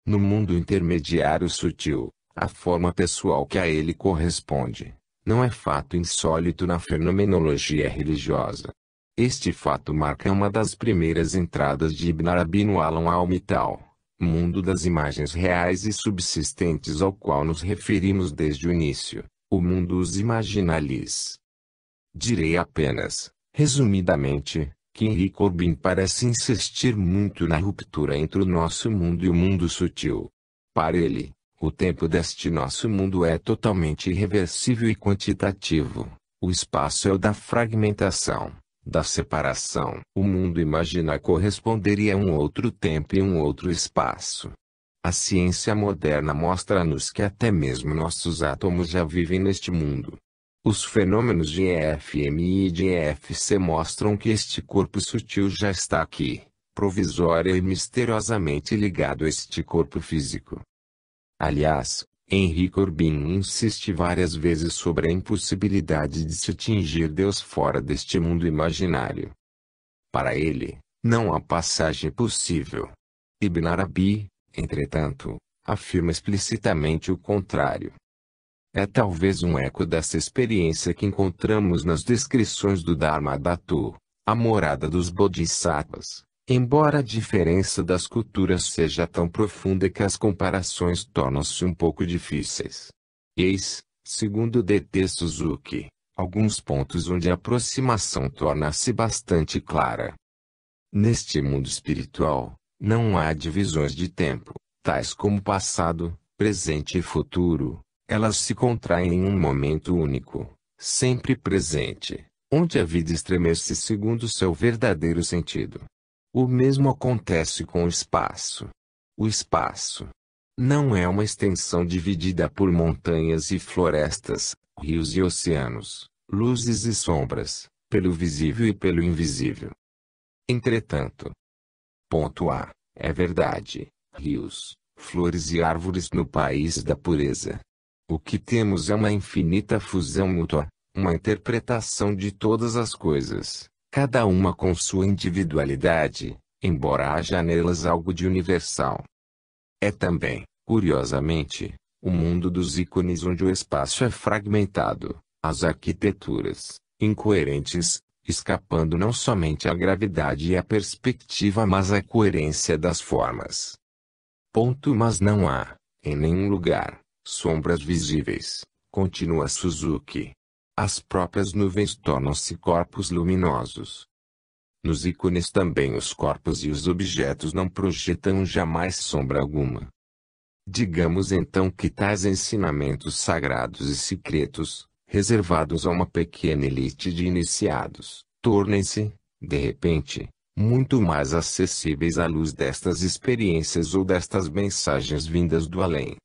No mundo intermediário sutil, a forma pessoal que a ele corresponde, não é fato insólito na fenomenologia religiosa. Este fato marca uma das primeiras entradas de Ibn Arabi no Alam al-Mital, mundo das imagens reais e subsistentes ao qual nos referimos desde o início, o mundo dos imaginalis. Direi apenas, resumidamente, que Henri Corbin parece insistir muito na ruptura entre o nosso mundo e o mundo sutil. Para ele, o tempo deste nosso mundo é totalmente irreversível e quantitativo. O espaço é o da fragmentação, da separação. O mundo imaginar corresponderia a um outro tempo e um outro espaço. A ciência moderna mostra-nos que até mesmo nossos átomos já vivem neste mundo. Os fenômenos de EFM e de EFC mostram que este corpo sutil já está aqui, provisória e misteriosamente ligado a este corpo físico. Aliás, Henri Corbin insiste várias vezes sobre a impossibilidade de se atingir Deus fora deste mundo imaginário. Para ele, não há passagem possível. Ibn Arabi, entretanto, afirma explicitamente o contrário. É talvez um eco dessa experiência que encontramos nas descrições do Dharmadhatu, a morada dos Bodhisattvas. Embora a diferença das culturas seja tão profunda que as comparações tornam-se um pouco difíceis. Eis, segundo D.T. Suzuki, alguns pontos onde a aproximação torna-se bastante clara. Neste mundo espiritual, não há divisões de tempo, tais como passado, presente e futuro. Elas se contraem em um momento único, sempre presente, onde a vida estremece segundo seu verdadeiro sentido. O mesmo acontece com o espaço. O espaço não é uma extensão dividida por montanhas e florestas, rios e oceanos, luzes e sombras, pelo visível e pelo invisível. Entretanto, ponto A, é verdade, rios, flores e árvores no país da pureza. O que temos é uma infinita fusão mútua, uma interpretação de todas as coisas, cada uma com sua individualidade, embora haja nelas algo de universal. É também, curiosamente, o mundo dos ícones onde o espaço é fragmentado, as arquiteturas, incoerentes, escapando não somente à gravidade e à perspectiva mas à coerência das formas. Mas não há, em nenhum lugar, sombras visíveis, continua Suzuki. As próprias nuvens tornam-se corpos luminosos. Nos ícones também os corpos e os objetos não projetam jamais sombra alguma. Digamos então que tais ensinamentos sagrados e secretos, reservados a uma pequena elite de iniciados, tornem-se, de repente, muito mais acessíveis à luz destas experiências ou destas mensagens vindas do além.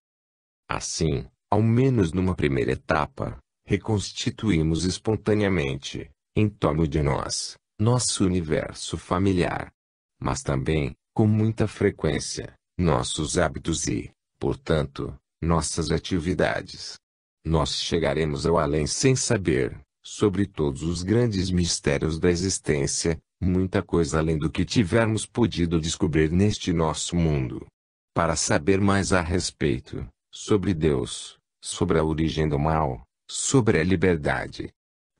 Assim, ao menos numa primeira etapa, reconstituímos espontaneamente, em torno de nós, nosso universo familiar. Mas também, com muita frequência, nossos hábitos e, portanto, nossas atividades. Nós chegaremos ao além sem saber, sobre todos os grandes mistérios da existência, muita coisa além do que tivermos podido descobrir neste nosso mundo. Para saber mais a respeito, sobre Deus, sobre a origem do mal, sobre a liberdade,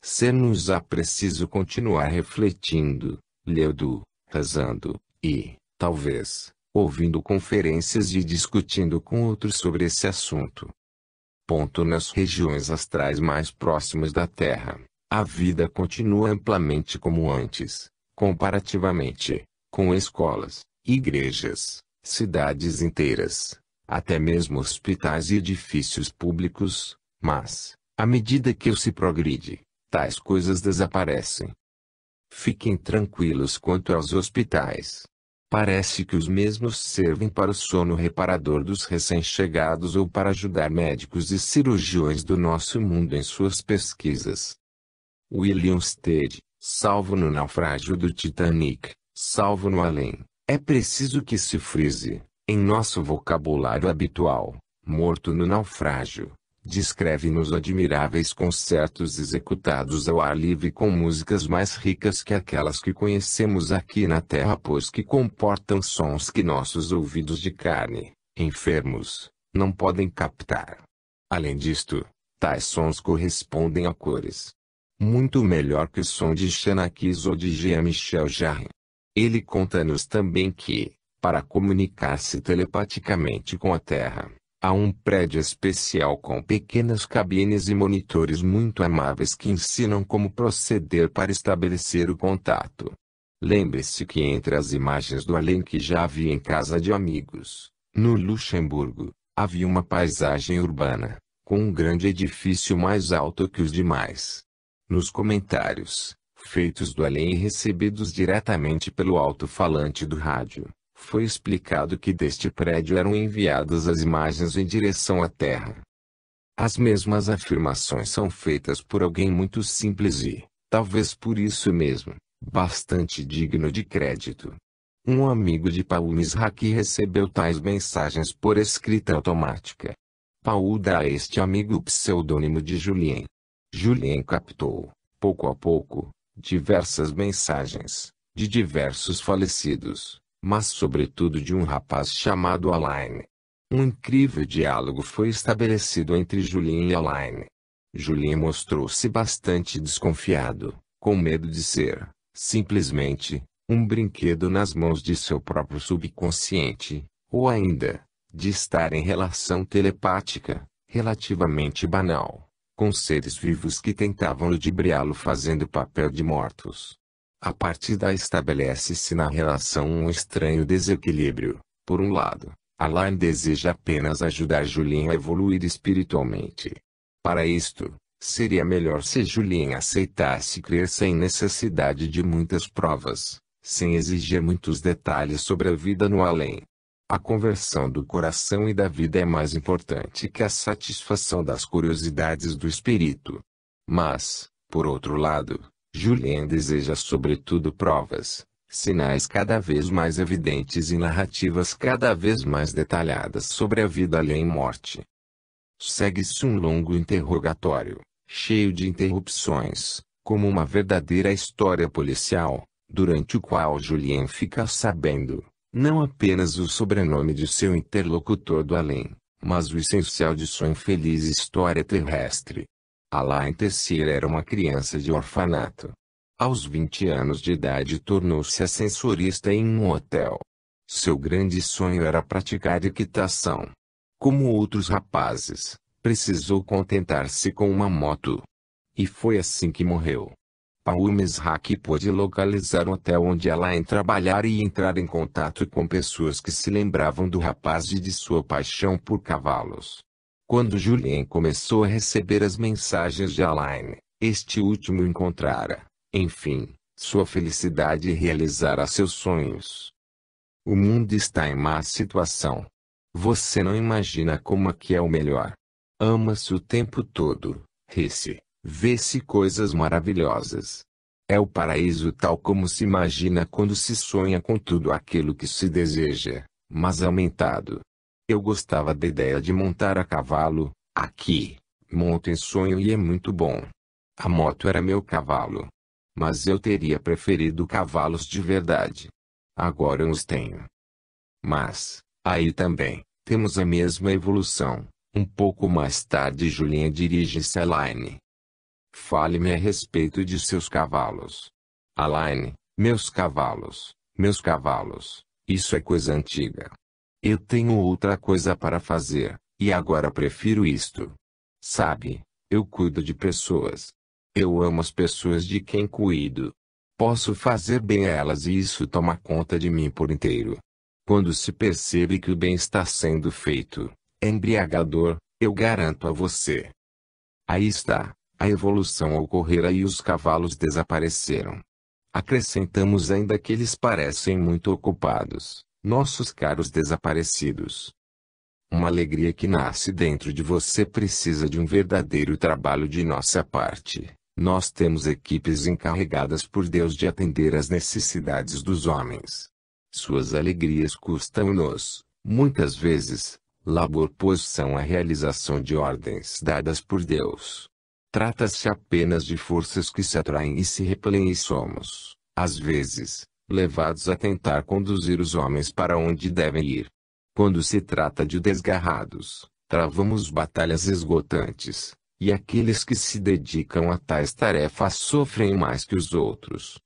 ser-nos-á preciso continuar refletindo, lendo, rezando, e, talvez, ouvindo conferências e discutindo com outros sobre esse assunto. Nas regiões astrais mais próximas da Terra, a vida continua amplamente como antes, comparativamente, com escolas, igrejas, cidades inteiras, até mesmo hospitais e edifícios públicos, mas, à medida que se progride, tais coisas desaparecem. Fiquem tranquilos quanto aos hospitais. Parece que os mesmos servem para o sono reparador dos recém-chegados ou para ajudar médicos e cirurgiões do nosso mundo em suas pesquisas. William Stead, salvo no naufrágio do Titanic, salvo no além, é preciso que se frise, em nosso vocabulário habitual, morto no naufrágio. Descreve-nos admiráveis concertos executados ao ar livre com músicas mais ricas que aquelas que conhecemos aqui na Terra, pois que comportam sons que nossos ouvidos de carne, Enfermos não podem captar. Além disto, tais sons correspondem a cores. Muito melhor que o som de Xenakis ou de Jean-Michel Jarre. Ele conta-nos também que, para comunicar-se telepaticamente com a Terra, há um prédio especial com pequenas cabines e monitores muito amáveis que ensinam como proceder para estabelecer o contato. Lembre-se que entre as imagens do além que já havia em casa de amigos, no Luxemburgo, havia uma paisagem urbana, com um grande edifício mais alto que os demais. Nos comentários, feitos do além e recebidos diretamente pelo alto-falante do rádio, foi explicado que deste prédio eram enviadas as imagens em direção à Terra. As mesmas afirmações são feitas por alguém muito simples e, talvez por isso mesmo, bastante digno de crédito. Um amigo de Paul Misraki recebeu tais mensagens por escrita automática. Paul dá a este amigo o pseudônimo de Julien. Julien captou, pouco a pouco, diversas mensagens, de diversos falecidos, mas sobretudo de um rapaz chamado Alain. Um incrível diálogo foi estabelecido entre Julien e Alain. Julien mostrou-se bastante desconfiado, com medo de ser, simplesmente, um brinquedo nas mãos de seu próprio subconsciente, ou ainda, de estar em relação telepática, relativamente banal, com seres vivos que tentavam ludibriá-lo fazendo papel de mortos. A partir daí estabelece-se na relação um estranho desequilíbrio. Por um lado, Alain deseja apenas ajudar Julien a evoluir espiritualmente. Para isto, seria melhor se Julien aceitasse crer sem necessidade de muitas provas, sem exigir muitos detalhes sobre a vida no além. A conversão do coração e da vida é mais importante que a satisfação das curiosidades do espírito. Mas, por outro lado, Julien deseja sobretudo provas, sinais cada vez mais evidentes e narrativas cada vez mais detalhadas sobre a vida além e morte. Segue-se um longo interrogatório, cheio de interrupções, como uma verdadeira história policial, durante o qual Julien fica sabendo, não apenas o sobrenome de seu interlocutor do além, mas o essencial de sua infeliz história terrestre. Alain Tessier era uma criança de orfanato. Aos 20 anos de idade tornou-se ascensorista em um hotel. Seu grande sonho era praticar equitação. Como outros rapazes, precisou contentar-se com uma moto. E foi assim que morreu. Paul Misraki pôde localizar um hotel onde Alain trabalhara e entrar em contato com pessoas que se lembravam do rapaz e de sua paixão por cavalos. Quando Julien começou a receber as mensagens de Alain, este último encontrara, enfim, sua felicidade e realizara seus sonhos. O mundo está em má situação. Você não imagina como aqui é o melhor. Ama-se o tempo todo, ri-se, vê-se coisas maravilhosas. É o paraíso tal como se imagina quando se sonha com tudo aquilo que se deseja, mas aumentado. Eu gostava da ideia de montar a cavalo, aqui. Monto em sonho e é muito bom. A moto era meu cavalo. Mas eu teria preferido cavalos de verdade. Agora eu os tenho. Mas, aí também, temos a mesma evolução. Um pouco mais tarde Julien dirige-se a Alain. Fale-me a respeito de seus cavalos. Alain, meus cavalos, isso é coisa antiga. Eu tenho outra coisa para fazer, e agora prefiro isto. Sabe, eu cuido de pessoas. Eu amo as pessoas de quem cuido. Posso fazer bem a elas e isso toma conta de mim por inteiro. Quando se percebe que o bem está sendo feito, é embriagador, eu garanto a você. Aí está, a evolução ocorrera e os cavalos desapareceram. Acrescentamos ainda que eles parecem muito ocupados, nossos caros desaparecidos. Uma alegria que nasce dentro de você precisa de um verdadeiro trabalho de nossa parte. Nós temos equipes encarregadas por Deus de atender às necessidades dos homens. Suas alegrias custam-nos, muitas vezes, labor, pois são a realização de ordens dadas por Deus. Trata-se apenas de forças que se atraem e se repelem e somos, às vezes, levados a tentar conduzir os homens para onde devem ir. Quando se trata de desgarrados, travamos batalhas esgotantes, e aqueles que se dedicam a tais tarefas sofrem mais que os outros.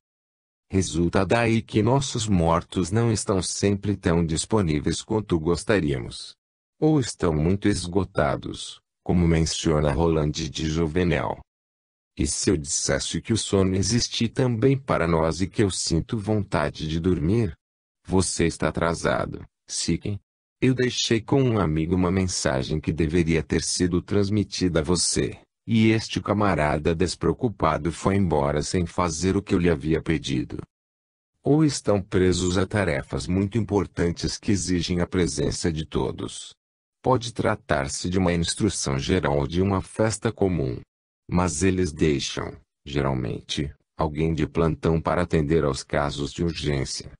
Resulta daí que nossos mortos não estão sempre tão disponíveis quanto gostaríamos. Ou estão muito esgotados, como menciona Roland de Jouvenel. E se eu dissesse que o sono existe também para nós e que eu sinto vontade de dormir? Você está atrasado, Siken. Eu deixei com um amigo uma mensagem que deveria ter sido transmitida a você, e este camarada despreocupado foi embora sem fazer o que eu lhe havia pedido. Ou estão presos a tarefas muito importantes que exigem a presença de todos. Pode tratar-se de uma instrução geral ou de uma festa comum. Mas eles deixam, geralmente, alguém de plantão para atender aos casos de urgência.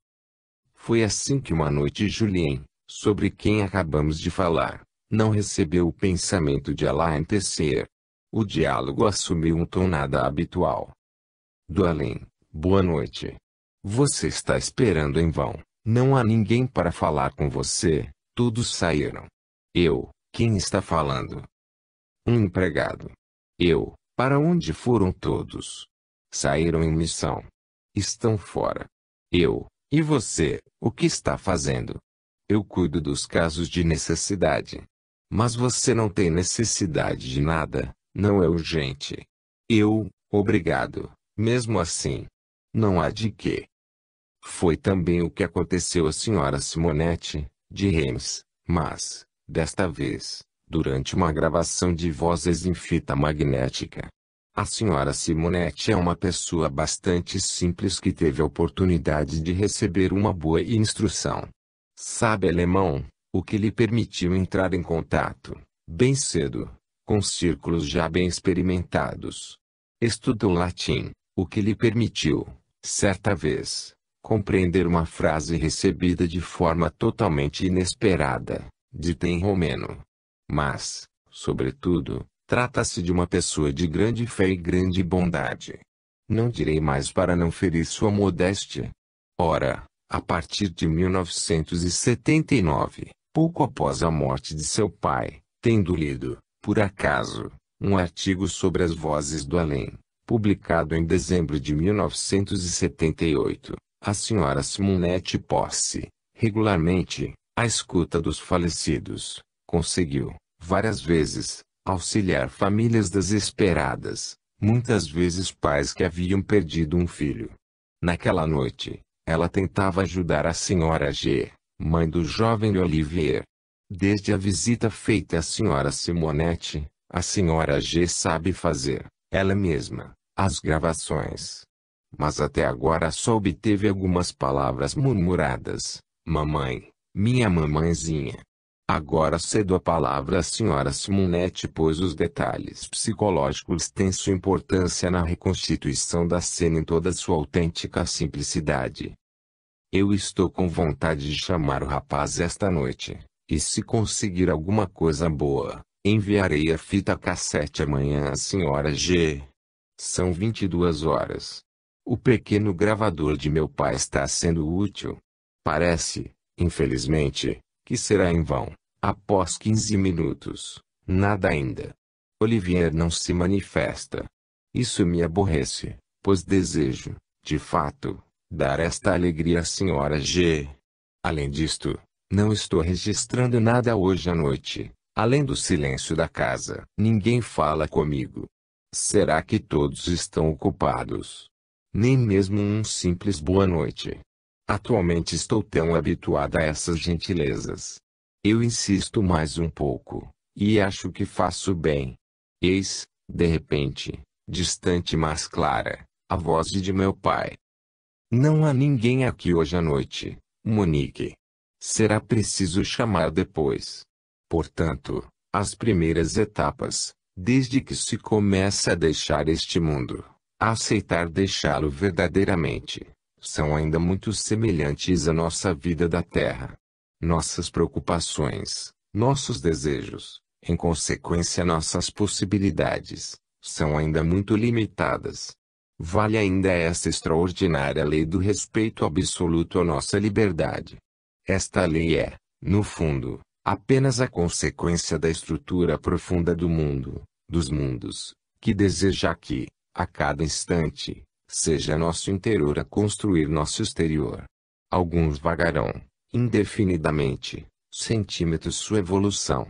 Foi assim que uma noite Julien, sobre quem acabamos de falar, não recebeu o pensamento de Alain Tessier. O diálogo assumiu um tom nada habitual. Do além, boa noite. Você está esperando em vão, não há ninguém para falar com você, todos saíram. Eu, quem está falando? Um empregado. Eu, para onde foram todos? Saíram em missão. Estão fora. Eu, e você, o que está fazendo? Eu cuido dos casos de necessidade. Mas você não tem necessidade de nada, não é urgente. Eu, obrigado, mesmo assim. Não há de quê. Foi também o que aconteceu à senhora Simonette, de Reims, mas, desta vez, durante uma gravação de vozes em fita magnética. A senhora Simonette é uma pessoa bastante simples que teve a oportunidade de receber uma boa instrução. Sabe alemão, o que lhe permitiu entrar em contato, bem cedo, com círculos já bem experimentados. Estudou latim, o que lhe permitiu, certa vez, compreender uma frase recebida de forma totalmente inesperada, dita em romeno. Mas, sobretudo, trata-se de uma pessoa de grande fé e grande bondade. Não direi mais para não ferir sua modéstia. Ora, a partir de 1979, pouco após a morte de seu pai, tendo lido, por acaso, um artigo sobre as vozes do além, publicado em dezembro de 1978, a senhora Simonette Posse, regularmente, à escuta dos falecidos, conseguiu, várias vezes, auxiliar famílias desesperadas, muitas vezes pais que haviam perdido um filho. Naquela noite, ela tentava ajudar a senhora G, mãe do jovem Olivier. Desde a visita feita à senhora Simonette, a senhora G sabe fazer, ela mesma, as gravações. Mas até agora só obteve algumas palavras murmuradas. Mamãe, minha mamãezinha. Agora cedo a palavra à senhora Simonette, pois os detalhes psicológicos têm sua importância na reconstituição da cena em toda sua autêntica simplicidade. Eu estou com vontade de chamar o rapaz esta noite, e se conseguir alguma coisa boa, enviarei a fita cassete amanhã à senhora G. São 22 horas. O pequeno gravador de meu pai está sendo útil. Parece, infelizmente, que será em vão. Após 15 minutos, nada ainda. Olivier não se manifesta. Isso me aborrece, pois desejo, de fato, dar esta alegria à senhora G. Além disto, não estou registrando nada hoje à noite, além do silêncio da casa. Ninguém fala comigo. Será que todos estão ocupados? Nem mesmo um simples boa noite. Atualmente estou tão habituada a essas gentilezas. Eu insisto mais um pouco, e acho que faço bem. Eis, de repente, distante mas clara, a voz de meu pai. Não há ninguém aqui hoje à noite, Monique. Será preciso chamar depois. Portanto, as primeiras etapas, desde que se começa a deixar este mundo, a aceitar deixá-lo verdadeiramente, são ainda muito semelhantes à nossa vida da terra. Nossas preocupações, nossos desejos, em consequência nossas possibilidades, são ainda muito limitadas. Vale ainda essa extraordinária lei do respeito absoluto à nossa liberdade. Esta lei é, No fundo, apenas a consequência da estrutura profunda do mundo, dos mundos, que deseja que, a cada instante, seja nosso interior a construir nosso exterior. Alguns vagarão, indefinidamente, centímetros sua evolução.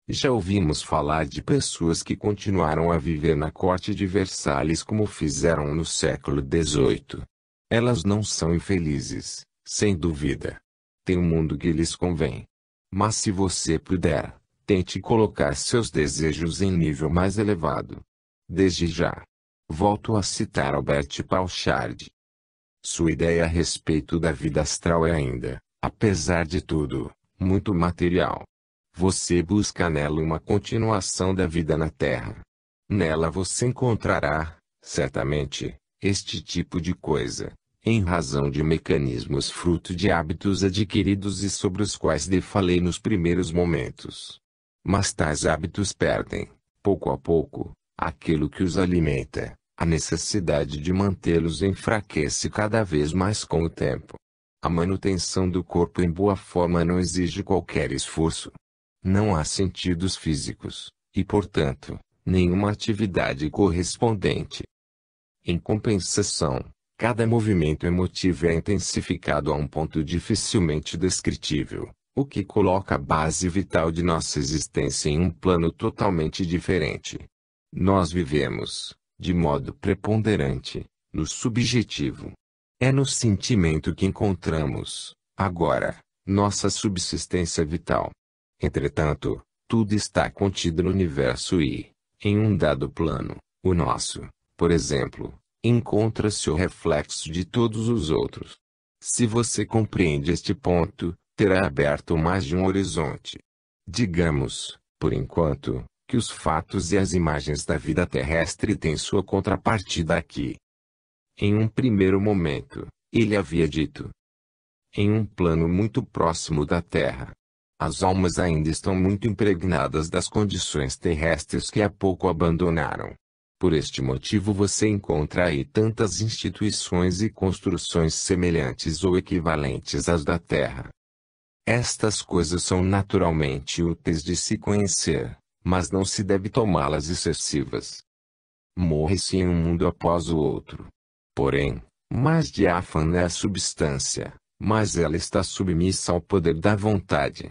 Já ouvimos falar de pessoas que continuaram a viver na corte de Versalhes como fizeram no século XVIII. Elas não são infelizes, sem dúvida. Tem um mundo que lhes convém. Mas se você puder, tente colocar seus desejos em nível mais elevado. Desde já. Volto a citar Albert Pauchard. Sua ideia a respeito da vida astral é ainda, apesar de tudo, muito material. Você busca nela uma continuação da vida na Terra. Nela você encontrará, certamente, este tipo de coisa, em razão de mecanismos fruto de hábitos adquiridos e sobre os quais lhe falei nos primeiros momentos. Mas tais hábitos perdem, pouco a pouco, aquilo que os alimenta. A necessidade de mantê-los enfraquece cada vez mais com o tempo. A manutenção do corpo em boa forma não exige qualquer esforço. Não há sentidos físicos, e portanto, nenhuma atividade correspondente. Em compensação, cada movimento emotivo é intensificado a um ponto dificilmente descritível, o que coloca a base vital de nossa existência em um plano totalmente diferente. Nós vivemos, de modo preponderante, no subjetivo. É no sentimento que encontramos, agora, nossa subsistência vital. Entretanto, tudo está contido no universo e, em um dado plano, o nosso, por exemplo, encontra-se o reflexo de todos os outros. Se você compreende este ponto, terá aberto mais de um horizonte. Digamos, por enquanto, que os fatos e as imagens da vida terrestre têm sua contrapartida aqui. Em um primeiro momento, ele havia dito: em um plano muito próximo da Terra, as almas ainda estão muito impregnadas das condições terrestres que há pouco abandonaram. Por este motivo você encontra aí tantas instituições e construções semelhantes ou equivalentes às da Terra. Estas coisas são naturalmente úteis de se conhecer, mas não se deve tomá-las excessivas. Morre-se em um mundo após o outro. Porém, mais diáfana é a substância, mas ela está submissa ao poder da vontade.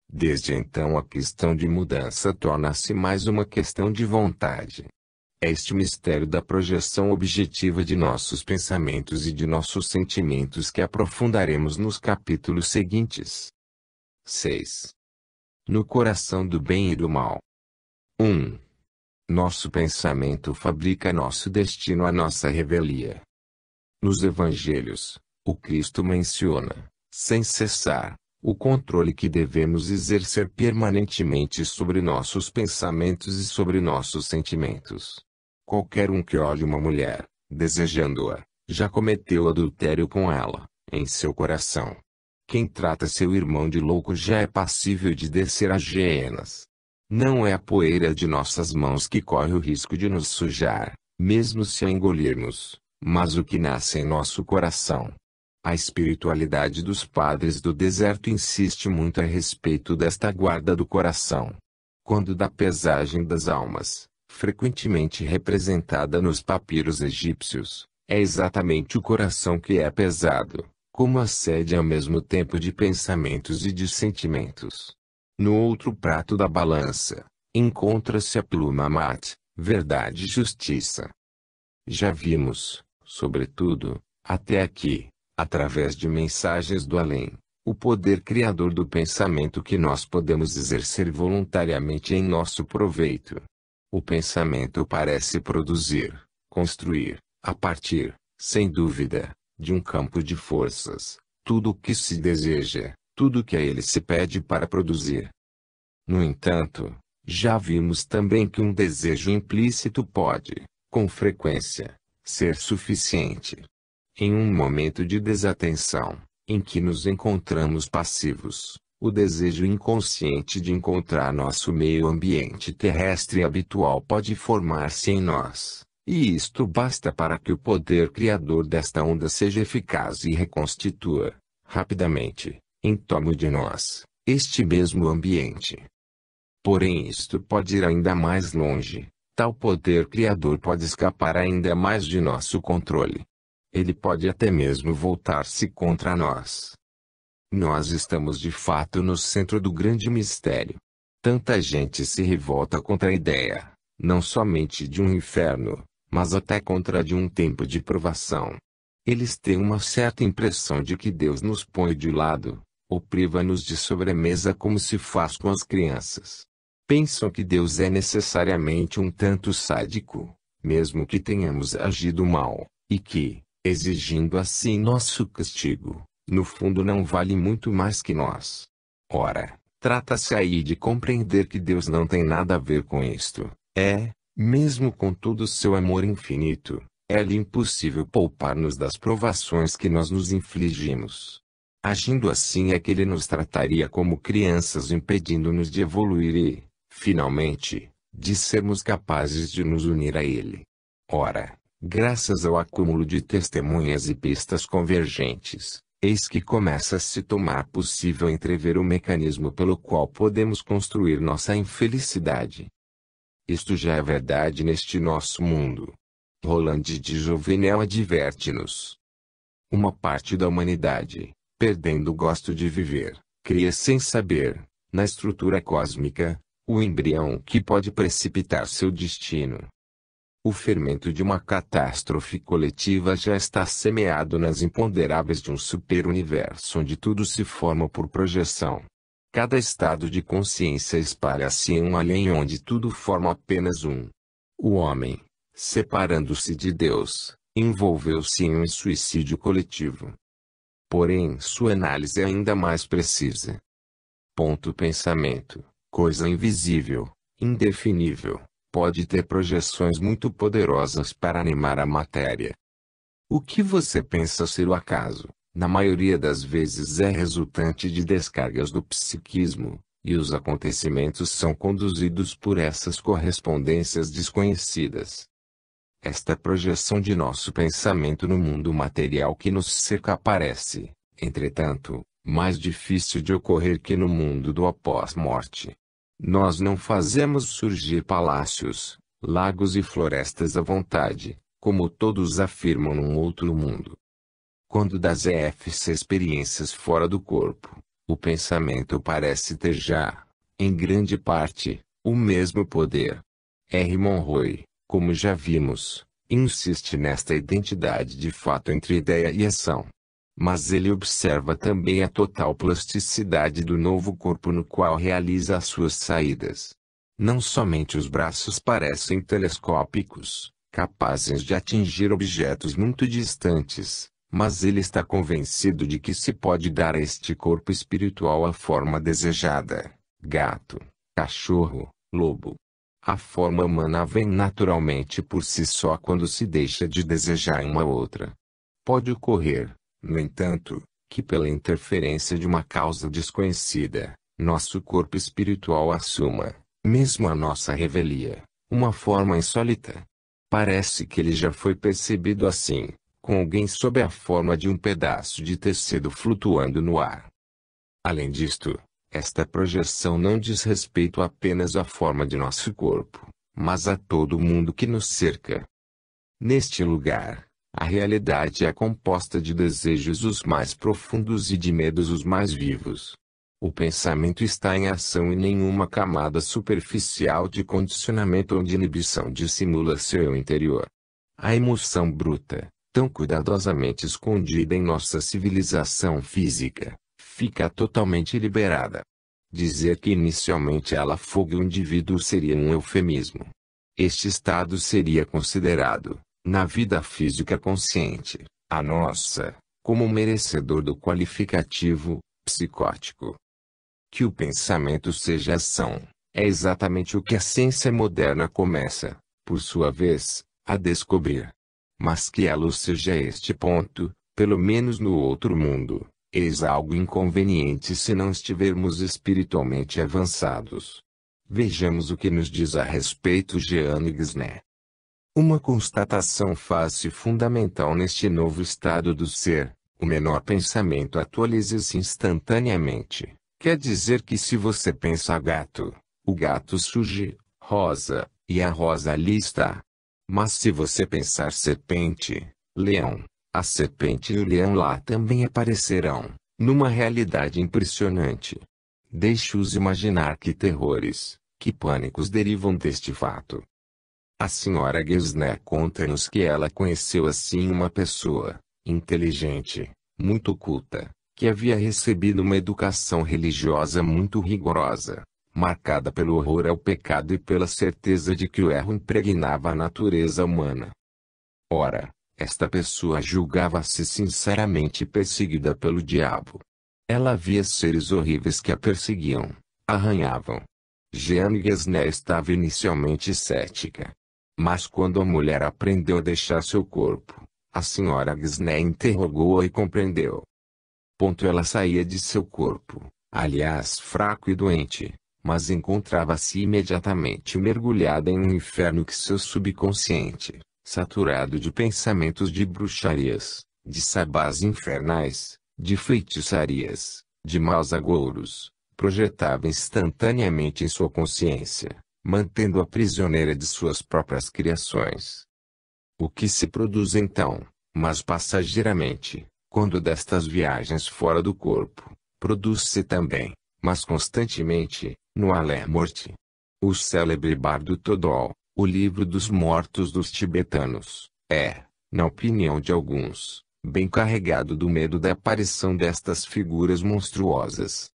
Desde então a questão de mudança torna-se mais uma questão de vontade. É este mistério da projeção objetiva de nossos pensamentos e de nossos sentimentos que aprofundaremos nos capítulos seguintes. 6. No coração do bem e do mal. 1. Nosso pensamento fabrica nosso destino à nossa revelia. Nos Evangelhos, o Cristo menciona, sem cessar, o controle que devemos exercer permanentemente sobre nossos pensamentos e sobre nossos sentimentos. Qualquer um que olhe uma mulher, desejando-a, já cometeu adultério com ela, em seu coração. Quem trata seu irmão de louco já é passível de descer às hienas. Não é a poeira de nossas mãos que corre o risco de nos sujar, mesmo se a engolirmos, mas o que nasce em nosso coração. A espiritualidade dos padres do deserto insiste muito a respeito desta guarda do coração. Quando da pesagem das almas, frequentemente representada nos papiros egípcios, é exatamente o coração que é pesado, como a sede ao mesmo tempo de pensamentos e de sentimentos. No outro prato da balança, encontra-se a pluma mate, verdade e justiça. Já vimos, sobretudo, até aqui, através de mensagens do além, o poder criador do pensamento que nós podemos exercer voluntariamente em nosso proveito. O pensamento parece produzir, construir, a partir, sem dúvida, de um campo de forças, tudo o que se deseja, tudo o que a ele se pede para produzir. No entanto, já vimos também que um desejo implícito pode, com frequência, ser suficiente. Em um momento de desatenção, em que nos encontramos passivos, o desejo inconsciente de encontrar nosso meio ambiente terrestre habitual pode formar-se em nós, e isto basta para que o poder criador desta onda seja eficaz e reconstitua, rapidamente, em torno de nós, este mesmo ambiente. Porém, isto pode ir ainda mais longe. Tal poder criador pode escapar ainda mais de nosso controle. Ele pode até mesmo voltar-se contra nós. Nós estamos de fato no centro do grande mistério. Tanta gente se revolta contra a ideia, não somente de um inferno, mas até contra de um tempo de provação. Eles têm uma certa impressão de que Deus nos põe de lado, ou priva-nos de sobremesa como se faz com as crianças. Pensam que Deus é necessariamente um tanto sádico, mesmo que tenhamos agido mal, e que, exigindo assim nosso castigo, no fundo não vale muito mais que nós. Ora, trata-se aí de compreender que Deus não tem nada a ver com isto. Mesmo com todo o seu amor infinito, é-lhe impossível poupar-nos das provações que nós nos infligimos. Agindo assim é que ele nos trataria como crianças, impedindo-nos de evoluir e, finalmente, de sermos capazes de nos unir a ele. Ora, graças ao acúmulo de testemunhas e pistas convergentes, eis que começa a se tornar possível entrever o mecanismo pelo qual podemos construir nossa infelicidade. Isto já é verdade neste nosso mundo. Roland de Jouvenel adverte-nos. Uma parte da humanidade, perdendo o gosto de viver, cria sem saber, na estrutura cósmica, o embrião que pode precipitar seu destino. O fermento de uma catástrofe coletiva já está semeado nas imponderáveis de um superuniverso onde tudo se forma por projeção. Cada estado de consciência espalha-se em um além onde tudo forma apenas um. O homem, separando-se de Deus, envolveu-se em um suicídio coletivo. Porém, sua análise é ainda mais precisa. Pensamento, coisa invisível, indefinível, pode ter projeções muito poderosas para animar a matéria. O que você pensa ser o acaso, na maioria das vezes é resultante de descargas do psiquismo, e os acontecimentos são conduzidos por essas correspondências desconhecidas. Esta projeção de nosso pensamento no mundo material que nos cerca parece, entretanto, mais difícil de ocorrer que no mundo do após-morte. Nós não fazemos surgir palácios, lagos e florestas à vontade, como todos afirmam num outro mundo. Quando das experiências fora do corpo, o pensamento parece ter já, em grande parte, o mesmo poder. R. Monroe, como já vimos, insiste nesta identidade de fato entre ideia e ação. Mas ele observa também a total plasticidade do novo corpo no qual realiza as suas saídas. Não somente os braços parecem telescópicos, capazes de atingir objetos muito distantes, mas ele está convencido de que se pode dar a este corpo espiritual a forma desejada: gato, cachorro, lobo. A forma humana vem naturalmente por si só quando se deixa de desejar uma outra. Pode ocorrer, no entanto, que pela interferência de uma causa desconhecida, nosso corpo espiritual assuma, mesmo a nossa revelia, uma forma insólita. Parece que ele já foi percebido assim, com alguém sob a forma de um pedaço de tecido flutuando no ar. Além disto, esta projeção não diz respeito apenas à forma de nosso corpo, mas a todo o mundo que nos cerca. Neste lugar, a realidade é composta de desejos os mais profundos e de medos os mais vivos. O pensamento está em ação e nenhuma camada superficial de condicionamento ou de inibição dissimula seu interior. A emoção bruta, tão cuidadosamente escondida em nossa civilização física, fica totalmente liberada. Dizer que inicialmente ela afoga o indivíduo seria um eufemismo. Este estado seria considerado, na vida física consciente, a nossa, como merecedor do qualificativo psicótico. Que o pensamento seja ação, é exatamente o que a ciência moderna começa, por sua vez, a descobrir. Mas que ela seja este ponto, pelo menos no outro mundo, eis algo inconveniente se não estivermos espiritualmente avançados. Vejamos o que nos diz a respeito Jean Genet. Uma constatação fácil e fundamental neste novo estado do ser: o menor pensamento atualiza-se instantaneamente, Quer dizer que se você pensa gato, o gato surge, rosa, e a rosa ali está. Mas se você pensar serpente, leão, a serpente e o leão lá também aparecerão, numa realidade impressionante. Deixe-os imaginar que terrores, que pânicos derivam deste fato. A senhora Gesner conta-nos que ela conheceu assim uma pessoa, inteligente, muito culta, que havia recebido uma educação religiosa muito rigorosa, marcada pelo horror ao pecado e pela certeza de que o erro impregnava a natureza humana. Ora, esta pessoa julgava-se sinceramente perseguida pelo diabo. Ela via seres horríveis que a perseguiam, arranhavam. Jeanne Gesner estava inicialmente cética. Mas quando a mulher aprendeu a deixar seu corpo, a senhora Gesner interrogou-a e compreendeu. Ela saía de seu corpo, aliás fraco e doente, mas encontrava-se imediatamente mergulhada em um inferno que seu subconsciente, saturado de pensamentos de bruxarias, de sabás infernais, de feitiçarias, de maus agouros, projetava instantaneamente em sua consciência, mantendo-a prisioneira de suas próprias criações. O que se produz então, mas passageiramente, quando destas viagens fora do corpo, produz-se também, mas constantemente, no além-morte. O célebre bardo Todol, o livro dos mortos dos tibetanos, é, na opinião de alguns, bem carregado do medo da aparição destas figuras monstruosas.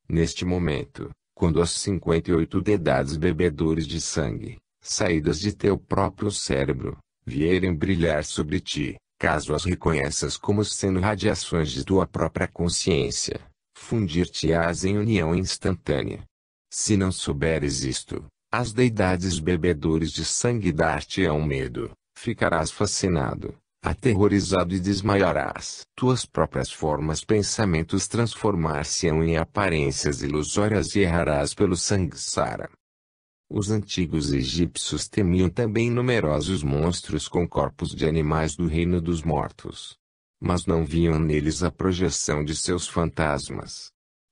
Neste momento, quando as 58 deidades bebedores de sangue, saídas de teu próprio cérebro, vierem brilhar sobre ti, caso as reconheças como sendo radiações de tua própria consciência, fundir-te-ás em união instantânea. Se não souberes isto, as deidades bebedores de sangue dar-te-ão medo, ficarás fascinado, aterrorizado e desmaiarás. Tuas próprias formas pensamentos transformar-se-ão em aparências ilusórias e errarás pelo sanguesara. Os antigos egípcios temiam também numerosos monstros com corpos de animais do reino dos mortos. Mas não viam neles a projeção de seus fantasmas.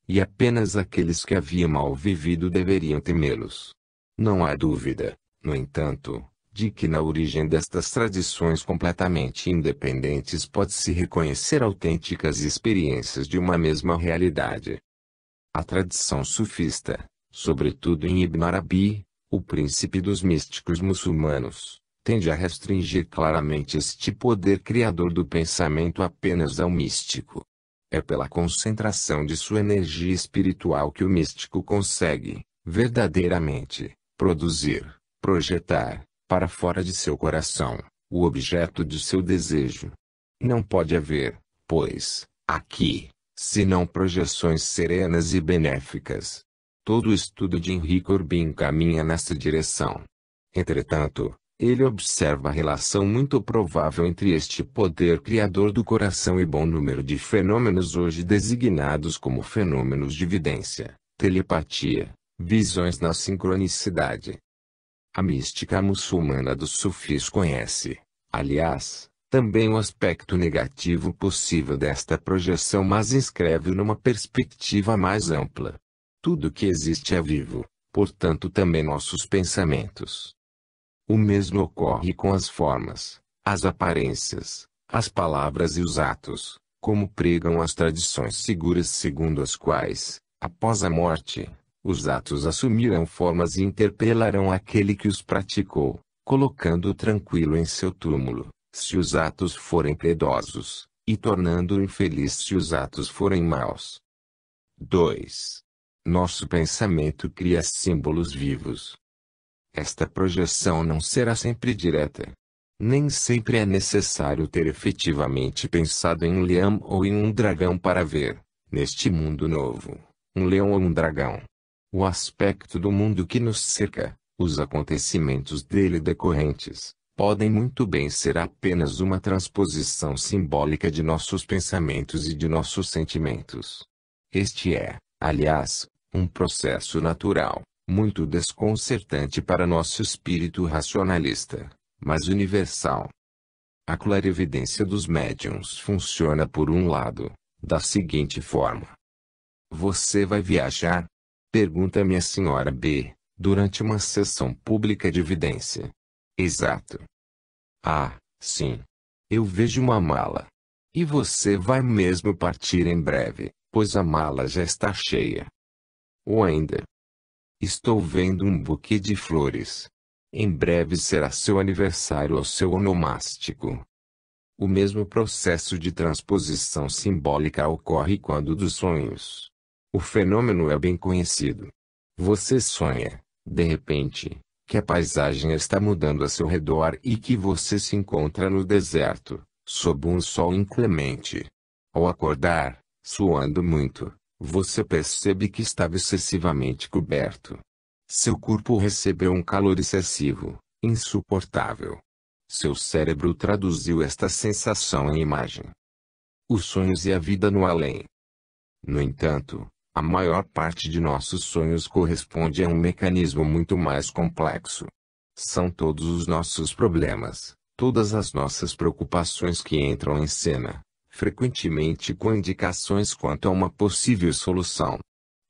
E apenas aqueles que haviam mal vivido deveriam temê-los. Não há dúvida, no entanto, de que na origem destas tradições completamente independentes pode-se reconhecer autênticas experiências de uma mesma realidade. A tradição sufista, sobretudo em Ibn Arabi, o príncipe dos místicos muçulmanos, tende a restringir claramente este poder criador do pensamento apenas ao místico. É pela concentração de sua energia espiritual que o místico consegue, verdadeiramente, produzir, projetar, para fora de seu coração, o objeto de seu desejo. Não pode haver, pois, aqui, senão projeções serenas e benéficas. Todo o estudo de Henri Corbin caminha nessa direção. Entretanto, ele observa a relação muito provável entre este poder criador do coração e bom número de fenômenos hoje designados como fenômenos de vidência, telepatia, visões na sincronicidade. A mística muçulmana dos sufis conhece, aliás, também o aspecto negativo possível desta projeção, mas inscreve-o numa perspectiva mais ampla. Tudo que existe é vivo, portanto também nossos pensamentos. O mesmo ocorre com as formas, as aparências, as palavras e os atos, como pregam as tradições seguras segundo as quais, após a morte, os atos assumirão formas e interpelarão aquele que os praticou, colocando-o tranquilo em seu túmulo, se os atos forem piedosos, e tornando-o infeliz se os atos forem maus. 2. Nosso pensamento cria símbolos vivos. Esta projeção não será sempre direta. Nem sempre é necessário ter efetivamente pensado em um leão ou em um dragão para ver, neste mundo novo, um leão ou um dragão. O aspecto do mundo que nos cerca, os acontecimentos dele decorrentes, podem muito bem ser apenas uma transposição simbólica de nossos pensamentos e de nossos sentimentos. Este é, aliás, um processo natural, muito desconcertante para nosso espírito racionalista, mas universal. A clarividência dos médiuns funciona por um lado, da seguinte forma. Você vai viajar? Pergunta minha senhora B, durante uma sessão pública de evidência. Exato. Ah, sim. Eu vejo uma mala. E você vai mesmo partir em breve, pois a mala já está cheia. Ou ainda. Estou vendo um buquê de flores. Em breve será seu aniversário ou seu onomástico. O mesmo processo de transposição simbólica ocorre quando dos sonhos. O fenômeno é bem conhecido. Você sonha, de repente, que a paisagem está mudando a seu redor e que você se encontra no deserto, sob um sol inclemente. Ao acordar, suando muito, você percebe que estava excessivamente coberto. Seu corpo recebeu um calor excessivo, insuportável. Seu cérebro traduziu esta sensação em imagem. Os sonhos e a vida no além. No entanto, a maior parte de nossos sonhos corresponde a um mecanismo muito mais complexo. São todos os nossos problemas, todas as nossas preocupações que entram em cena, frequentemente com indicações quanto a uma possível solução.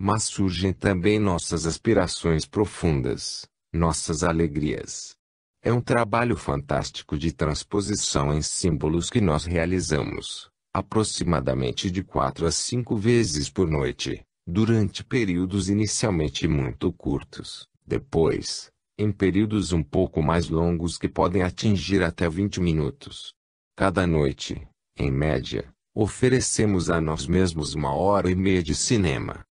Mas surgem também nossas aspirações profundas, nossas alegrias. É um trabalho fantástico de transposição em símbolos que nós realizamos, aproximadamente de 4 a 5 vezes por noite, durante períodos inicialmente muito curtos, depois, em períodos um pouco mais longos que podem atingir até 20 minutos. Cada noite, em média, oferecemos a nós mesmos 1h30 de cinema.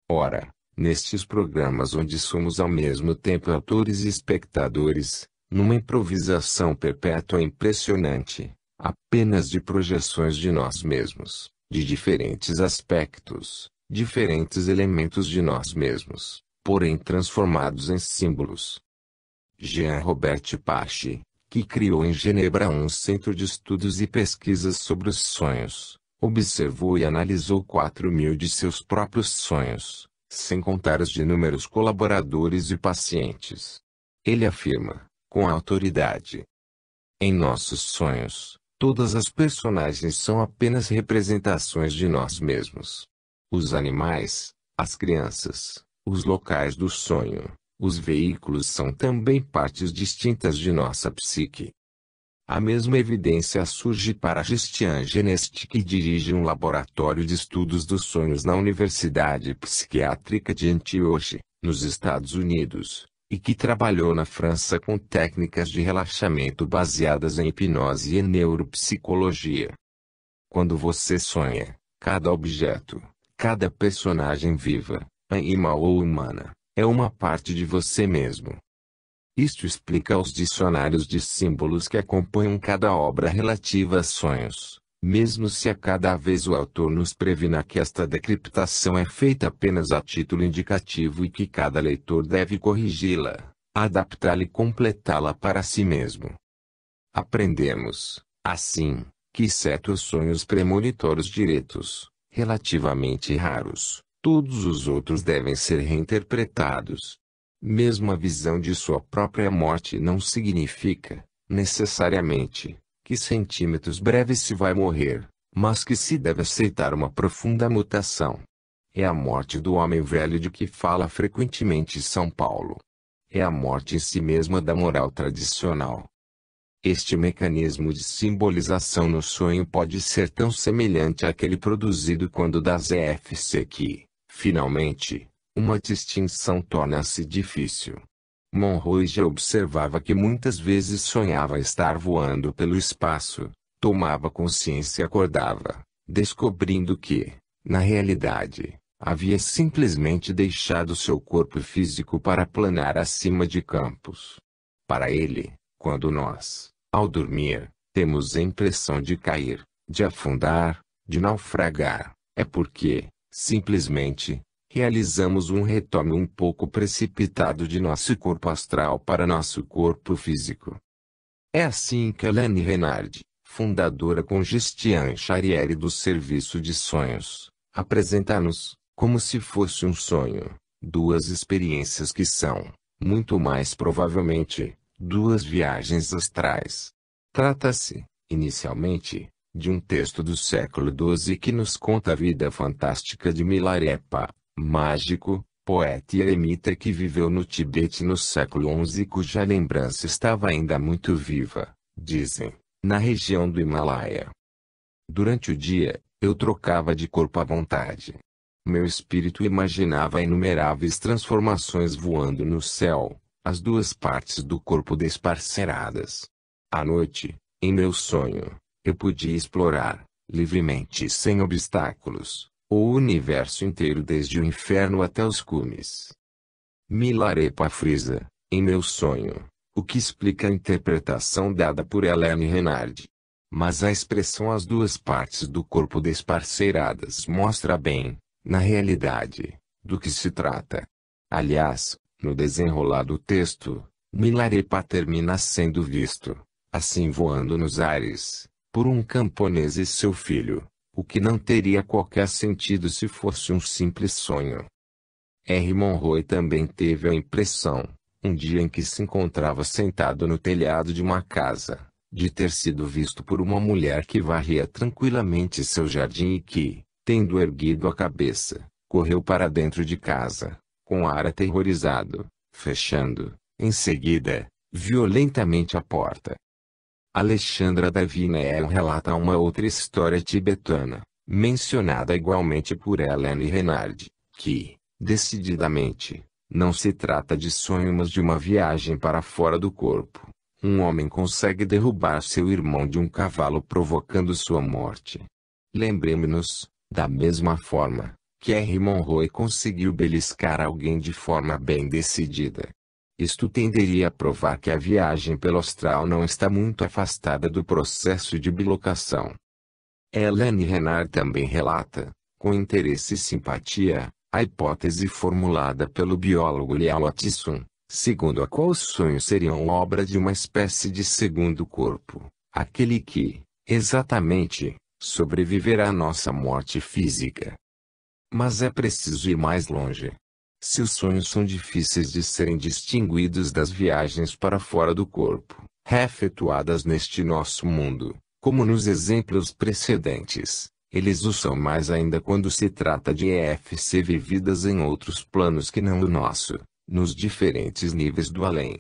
Ora, nestes programas onde somos ao mesmo tempo autores e espectadores, numa improvisação perpétua impressionante, apenas de projeções de nós mesmos, de diferentes aspectos, diferentes elementos de nós mesmos, porém transformados em símbolos. Jean-Robert Pache, que criou em Genebra um centro de estudos e pesquisas sobre os sonhos, observou e analisou 4.000 de seus próprios sonhos, sem contar os de inúmeros colaboradores e pacientes. Ele afirma, com autoridade: em nossos sonhos, todas as personagens são apenas representações de nós mesmos. Os animais, as crianças, os locais do sonho, os veículos são também partes distintas de nossa psique. A mesma evidência surge para Christian Genest, que dirige um laboratório de estudos dos sonhos na Universidade Psiquiátrica de Antioche, nos Estados Unidos, e que trabalhou na França com técnicas de relaxamento baseadas em hipnose e neuropsicologia. Quando você sonha, cada objeto, cada personagem viva, animal ou humana, é uma parte de você mesmo. Isto explica os dicionários de símbolos que acompanham cada obra relativa a sonhos, mesmo se a cada vez o autor nos previna que esta decriptação é feita apenas a título indicativo e que cada leitor deve corrigi-la, adaptá-la e completá-la para si mesmo. Aprendemos, assim, que exceto os sonhos premonitórios diretos, relativamente raros, todos os outros devem ser reinterpretados. Mesmo a visão de sua própria morte não significa, necessariamente, que centímetros breves se vai morrer, mas que se deve aceitar uma profunda mutação. É a morte do homem velho de que fala frequentemente São Paulo. É a morte em si mesma da moral tradicional. Este mecanismo de simbolização no sonho pode ser tão semelhante àquele produzido quando dá ZFC que, finalmente, uma distinção torna-se difícil. Monroe já observava que muitas vezes sonhava estar voando pelo espaço, tomava consciência e acordava, descobrindo que, na realidade, havia simplesmente deixado seu corpo físico para planar acima de campos. Para ele, quando nós, ao dormir, temos a impressão de cair, de afundar, de naufragar, é porque, simplesmente, realizamos um retorno um pouco precipitado de nosso corpo astral para nosso corpo físico. É assim que Elaine Renard, fundadora com Christian Charrière do Serviço de Sonhos, apresenta-nos, como se fosse um sonho, duas experiências que são, muito mais provavelmente, duas viagens astrais. Trata-se, inicialmente, de um texto do século XII que nos conta a vida fantástica de Milarepa, mágico, poeta e eremita que viveu no Tibete no século XI e cuja lembrança estava ainda muito viva, dizem, na região do Himalaia. Durante o dia, eu trocava de corpo à vontade. Meu espírito imaginava inumeráveis transformações voando no céu, as duas partes do corpo desparceradas. À noite, em meu sonho, eu podia explorar, livremente e sem obstáculos, o universo inteiro desde o inferno até os cumes. Milarepa frisa, em meu sonho, o que explica a interpretação dada por Hélène Renard. Mas a expressão as duas partes do corpo desparceradas mostra bem, na realidade, do que se trata. Aliás, no desenrolar do texto, Milarepa termina sendo visto, assim voando nos ares, por um camponês e seu filho, o que não teria qualquer sentido se fosse um simples sonho. R. Monroe também teve a impressão, um dia em que se encontrava sentado no telhado de uma casa, de ter sido visto por uma mulher que varria tranquilamente seu jardim e que, tendo erguido a cabeça, correu para dentro de casa, com ar aterrorizado, fechando, em seguida, violentamente a porta. Alexandra Davinel relata uma outra história tibetana, mencionada igualmente por Hélène Renard, que, decididamente, não se trata de sonho mas de uma viagem para fora do corpo. Um homem consegue derrubar seu irmão de um cavalo provocando sua morte. Lembremos-nos, da mesma forma, que R. Monroe conseguiu beliscar alguém de forma bem decidida. Isto tenderia a provar que a viagem pelo astral não está muito afastada do processo de bilocação. Hélène Renard também relata, com interesse e simpatia, a hipótese formulada pelo biólogo Liao Atsun, segundo a qual os sonhos seriam obra de uma espécie de segundo corpo, aquele que, exatamente, sobreviverá à nossa morte física. Mas é preciso ir mais longe. Se os sonhos são difíceis de serem distinguidos das viagens para fora do corpo, efetuadas neste nosso mundo, como nos exemplos precedentes, eles o são mais ainda quando se trata de EFC vividas em outros planos que não o nosso, nos diferentes níveis do além.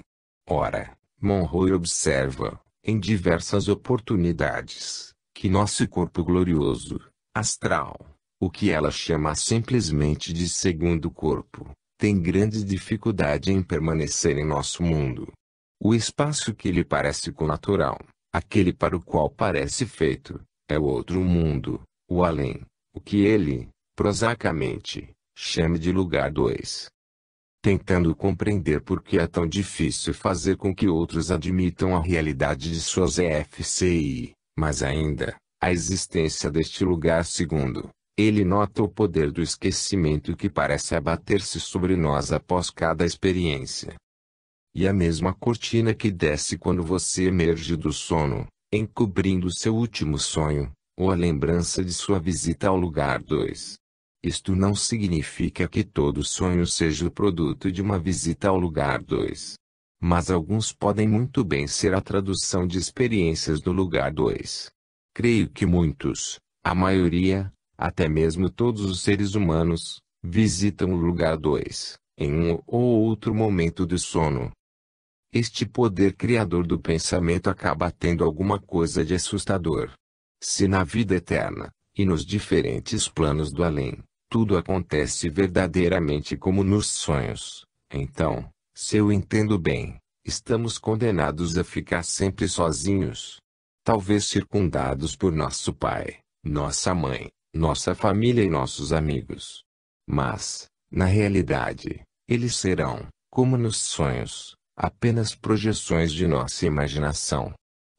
Ora, Monroe observa, em diversas oportunidades, que nosso corpo glorioso, astral, o que ela chama simplesmente de segundo corpo, tem grande dificuldade em permanecer em nosso mundo. O espaço que lhe parece connatural, aquele para o qual parece feito, é o outro mundo, o além, o que ele, prosaicamente, chama de lugar 2. Tentando compreender por que é tão difícil fazer com que outros admitam a realidade de suas EFCI, mas ainda, a existência deste lugar segundo, ele nota o poder do esquecimento que parece abater-se sobre nós após cada experiência. E a mesma cortina que desce quando você emerge do sono, encobrindo seu último sonho, ou a lembrança de sua visita ao lugar 2. Isto não significa que todo sonho seja o produto de uma visita ao lugar 2. Mas alguns podem muito bem ser a tradução de experiências do lugar 2. Creio que muitos, a maioria, até mesmo todos os seres humanos, visitam o lugar 2, em um ou outro momento do sono. Este poder criador do pensamento acaba tendo alguma coisa de assustador. Se na vida eterna, e nos diferentes planos do além, tudo acontece verdadeiramente como nos sonhos, então, se eu entendo bem, estamos condenados a ficar sempre sozinhos. Talvez circundados por nosso pai, nossa mãe, nossa família e nossos amigos. Mas, na realidade, eles serão, como nos sonhos, apenas projeções de nossa imaginação.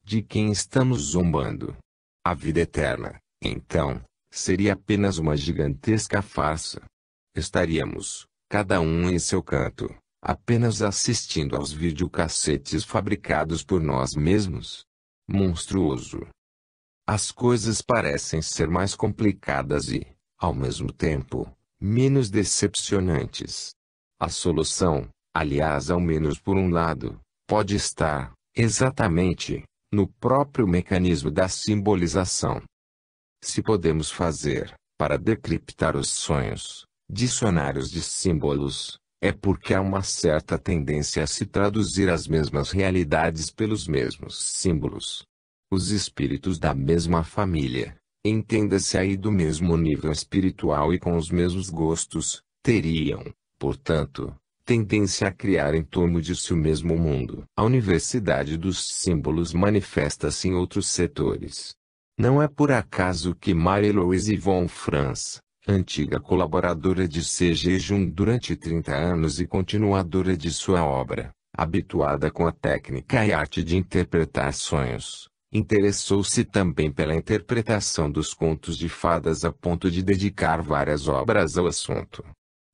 De quem estamos zombando? A vida eterna, então, seria apenas uma gigantesca farsa. Estaríamos, cada um em seu canto, apenas assistindo aos videocassetes fabricados por nós mesmos. Monstruoso. As coisas parecem ser mais complicadas e, ao mesmo tempo, menos decepcionantes. A solução, aliás ao menos por um lado, pode estar, exatamente, no próprio mecanismo da simbolização. Se podemos fazer, para decriptar os sonhos, dicionários de símbolos, é porque há uma certa tendência a se traduzir as mesmas realidades pelos mesmos símbolos. Os espíritos da mesma família, entenda-se aí do mesmo nível espiritual e com os mesmos gostos, teriam, portanto, tendência a criar em torno de si o mesmo mundo. A universidade dos símbolos manifesta-se em outros setores. Não é por acaso que Marie-Louise von Franz, antiga colaboradora de C.G. Jung durante 30 anos e continuadora de sua obra, habituada com a técnica e arte de interpretar sonhos, interessou-se também pela interpretação dos contos de fadas a ponto de dedicar várias obras ao assunto.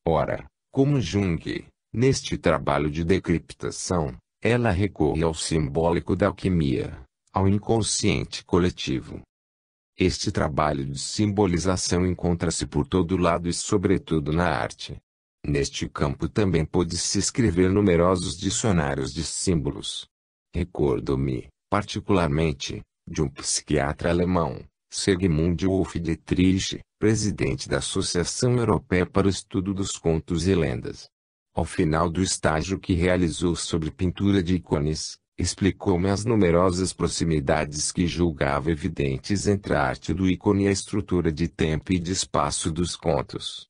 Ora, como Jung, neste trabalho de decriptação, ela recorre ao simbólico da alquimia, ao inconsciente coletivo. Este trabalho de simbolização encontra-se por todo lado e sobretudo na arte. Neste campo também pôde-se escrever numerosos dicionários de símbolos. Recordo-me, particularmente, de um psiquiatra alemão, Sigmund Wolf Dietrich, presidente da Associação Europeia para o Estudo dos Contos e Lendas. Ao final do estágio que realizou sobre pintura de ícones, explicou-me as numerosas proximidades que julgava evidentes entre a arte do ícone e a estrutura de tempo e de espaço dos contos.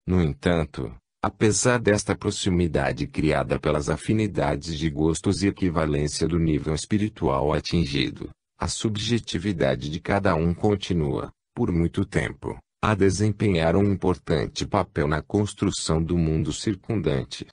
No entanto, apesar desta proximidade criada pelas afinidades de gostos e equivalência do nível espiritual atingido, a subjetividade de cada um continua, por muito tempo, a desempenhar um importante papel na construção do mundo circundante.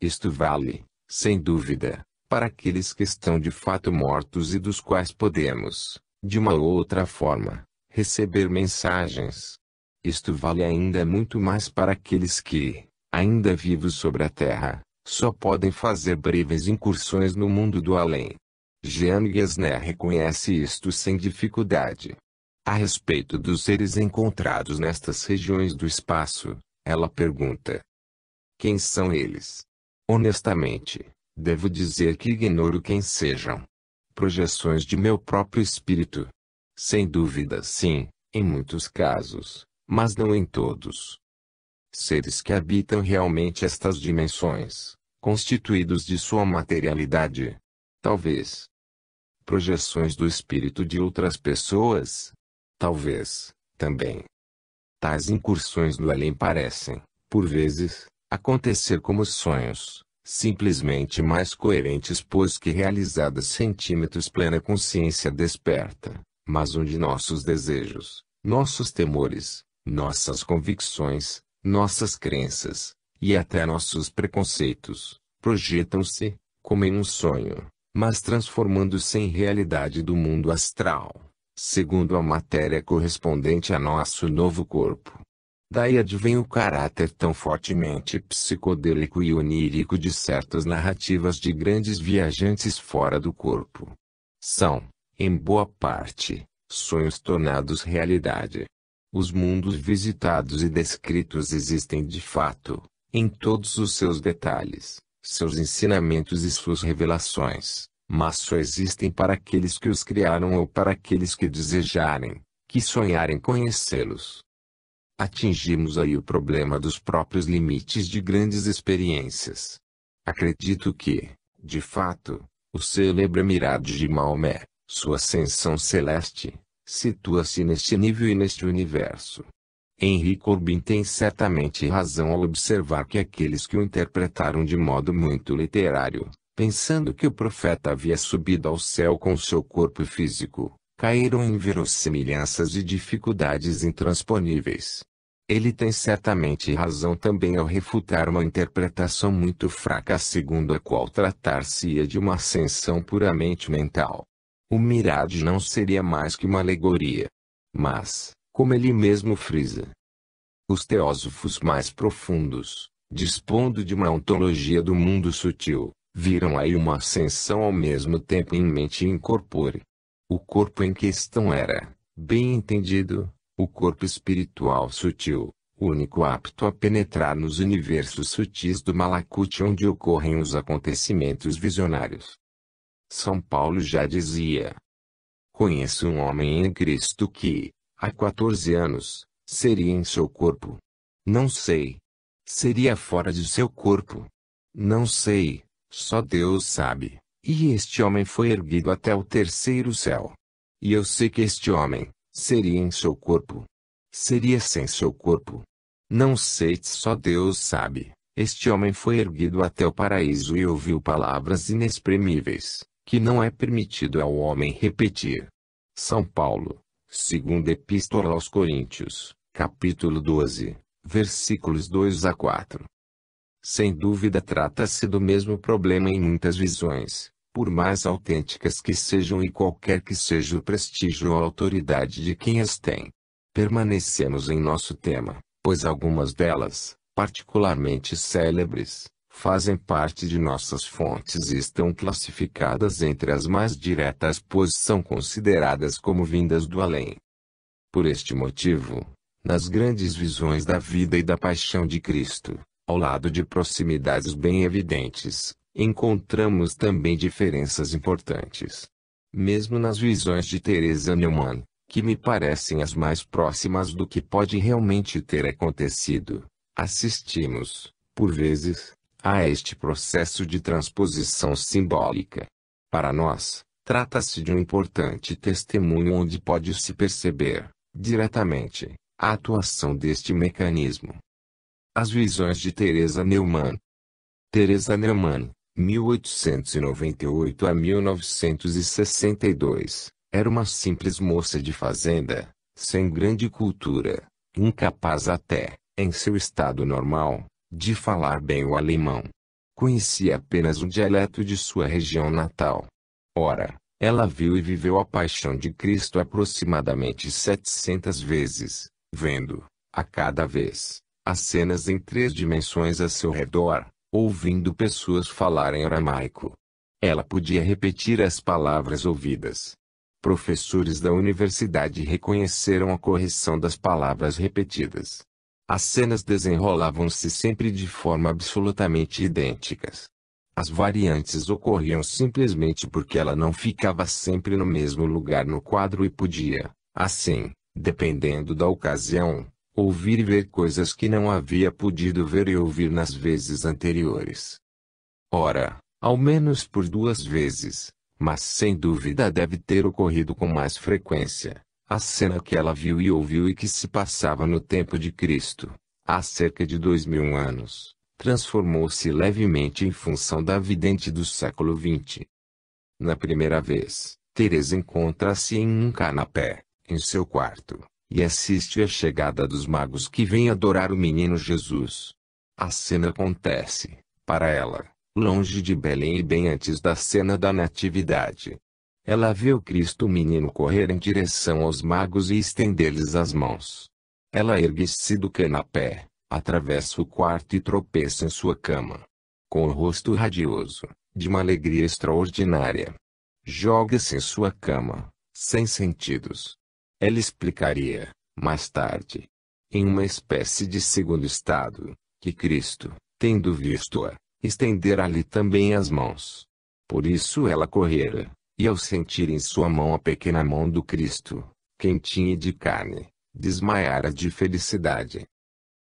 Isto vale, sem dúvida, para aqueles que estão de fato mortos e dos quais podemos, de uma ou outra forma, receber mensagens. Isto vale ainda muito mais para aqueles que, ainda vivos sobre a Terra, só podem fazer breves incursões no mundo do além. Jean Gesner reconhece isto sem dificuldade. A respeito dos seres encontrados nestas regiões do espaço, ela pergunta: quem são eles? Honestamente, devo dizer que ignoro quem sejam. Projeções de meu próprio espírito? Sem dúvida sim, em muitos casos, mas não em todos. Seres que habitam realmente estas dimensões, constituídos de sua materialidade? Talvez. Projeções do espírito de outras pessoas? Talvez, também. Tais incursões no além parecem, por vezes, acontecer como sonhos, simplesmente mais coerentes pois que realizadas centímetros plena consciência desperta, mas onde nossos desejos, nossos temores, nossas convicções, nossas crenças, e até nossos preconceitos, projetam-se, como em um sonho, mas transformando-se em realidade do mundo astral, segundo a matéria correspondente a nosso novo corpo. Daí advém o caráter tão fortemente psicodélico e onírico de certas narrativas de grandes viajantes fora do corpo. São, em boa parte, sonhos tornados realidade. Os mundos visitados e descritos existem de fato, em todos os seus detalhes, seus ensinamentos e suas revelações, mas só existem para aqueles que os criaram ou para aqueles que desejarem, que sonharem conhecê-los. Atingimos aí o problema dos próprios limites de grandes experiências. Acredito que, de fato, o célebre Mirage de Maomé, sua ascensão celeste, situa-se neste nível e neste universo. Henry Corbin tem certamente razão ao observar que aqueles que o interpretaram de modo muito literário, pensando que o profeta havia subido ao céu com seu corpo físico, caíram em verossimilhanças e dificuldades intransponíveis. Ele tem certamente razão também ao refutar uma interpretação muito fraca segundo a qual tratar-se-ia de uma ascensão puramente mental. O Mirage não seria mais que uma alegoria. Mas, como ele mesmo frisa, os teósofos mais profundos, dispondo de uma ontologia do mundo sutil, viram aí uma ascensão ao mesmo tempo em mente e in corpore. O corpo em questão era, bem entendido, o corpo espiritual sutil, único apto a penetrar nos universos sutis do Malakut onde ocorrem os acontecimentos visionários. São Paulo já dizia: conheço um homem em Cristo que, há 14 anos, seria em seu corpo. Não sei. Seria fora de seu corpo. Não sei, só Deus sabe. E este homem foi erguido até o terceiro céu. E eu sei que este homem seria em seu corpo. Seria sem seu corpo. Não sei, só Deus sabe. Este homem foi erguido até o paraíso e ouviu palavras inexprimíveis, que não é permitido ao homem repetir. São Paulo, segunda Epístola aos Coríntios, capítulo 12, versículos 2 a 4. Sem dúvida trata-se do mesmo problema em muitas visões, por mais autênticas que sejam e qualquer que seja o prestígio ou autoridade de quem as tem. Permanecemos em nosso tema, pois algumas delas, particularmente célebres, fazem parte de nossas fontes e estão classificadas entre as mais diretas, pois são consideradas como vindas do além. Por este motivo, nas grandes visões da vida e da paixão de Cristo, ao lado de proximidades bem evidentes, encontramos também diferenças importantes. Mesmo nas visões de Teresa Neumann, que me parecem as mais próximas do que pode realmente ter acontecido, assistimos, por vezes, a este processo de transposição simbólica. Para nós, trata-se de um importante testemunho onde pode-se perceber, diretamente, a atuação deste mecanismo. As visões de Teresa Neumann. Teresa Neumann, 1898 a 1962, era uma simples moça de fazenda, sem grande cultura, incapaz até, em seu estado normal, de falar bem o alemão. Conhecia apenas o dialeto de sua região natal. Ora, ela viu e viveu a paixão de Cristo aproximadamente 700 vezes, vendo, a cada vez, as cenas em 3 dimensões a seu redor, ouvindo pessoas falarem aramaico. Ela podia repetir as palavras ouvidas. Professores da universidade reconheceram a correção das palavras repetidas. As cenas desenrolavam-se sempre de forma absolutamente idênticas. As variantes ocorriam simplesmente porque ela não ficava sempre no mesmo lugar no quadro e podia, assim, dependendo da ocasião, ouvir e ver coisas que não havia podido ver e ouvir nas vezes anteriores. Ora, ao menos por 2 vezes, mas sem dúvida deve ter ocorrido com mais frequência, a cena que ela viu e ouviu e que se passava no tempo de Cristo, há cerca de 2000 anos, transformou-se levemente em função da vidente do século XX. Na primeira vez, Teresa encontra-se em um canapé, em seu quarto, e assiste à chegada dos magos que vêm adorar o menino Jesus. A cena acontece, para ela, longe de Belém e bem antes da cena da Natividade. Ela vê o Cristo menino correr em direção aos magos e estender-lhes as mãos. Ela ergue-se do canapé, atravessa o quarto e tropeça em sua cama. Com o rosto radioso, de uma alegria extraordinária. Joga-se em sua cama, sem sentidos. Ela explicaria, mais tarde, em uma espécie de segundo estado, que Cristo, tendo visto-a, estendera-lhe também as mãos. Por isso ela correra, e ao sentir em sua mão a pequena mão do Cristo, quentinha e de carne, desmaiara de felicidade.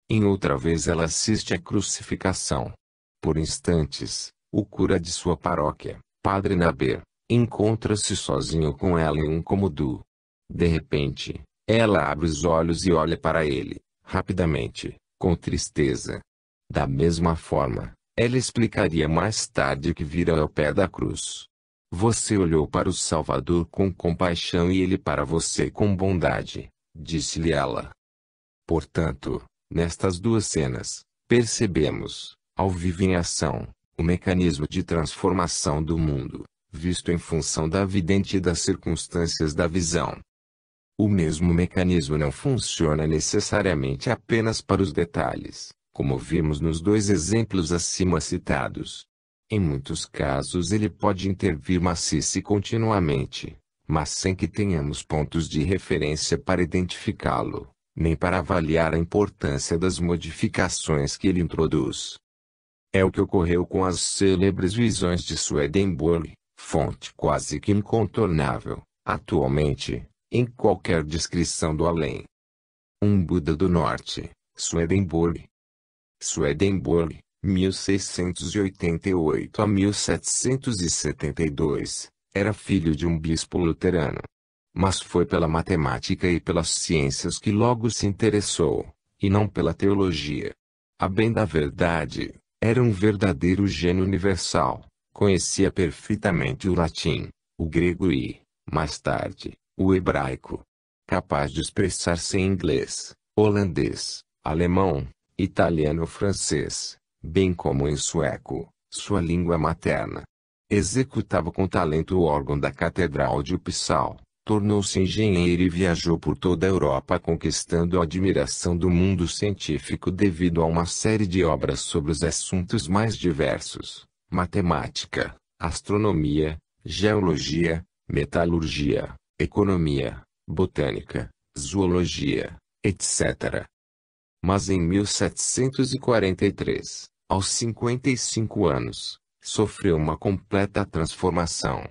Em outra vez ela assiste à crucificação. Por instantes, o cura de sua paróquia, Padre Naber, encontra-se sozinho com ela em um cômodo. De repente, ela abre os olhos e olha para ele, rapidamente, com tristeza. Da mesma forma, ela explicaria mais tarde que vira ao pé da cruz. Você olhou para o Salvador com compaixão e ele para você com bondade, disse-lhe ela. Portanto, nestas 2 cenas, percebemos, ao vivo em ação, o mecanismo de transformação do mundo, visto em função da vidente e das circunstâncias da visão. O mesmo mecanismo não funciona necessariamente apenas para os detalhes, como vimos nos 2 exemplos acima citados. Em muitos casos ele pode intervir maciça e continuamente, mas sem que tenhamos pontos de referência para identificá-lo, nem para avaliar a importância das modificações que ele introduz. É o que ocorreu com as célebres visões de Swedenborg, fonte quase que incontornável, atualmente, em qualquer descrição do além. Um Buda do Norte, Swedenborg. Swedenborg, 1688 a 1772, era filho de um bispo luterano. Mas foi pela matemática e pelas ciências que logo se interessou, e não pela teologia. A bem da verdade, era um verdadeiro gênio universal, conhecia perfeitamente o latim, o grego e, mais tarde, o hebraico. Capaz de expressar-se em inglês, holandês, alemão, italiano ou francês, bem como em sueco, sua língua materna. Executava com talento o órgão da Catedral de Uppsala, tornou-se engenheiro e viajou por toda a Europa conquistando a admiração do mundo científico devido a uma série de obras sobre os assuntos mais diversos: matemática, astronomia, geologia, metalurgia, economia, botânica, zoologia, etc. Mas em 1743, aos 55 anos, sofreu uma completa transformação.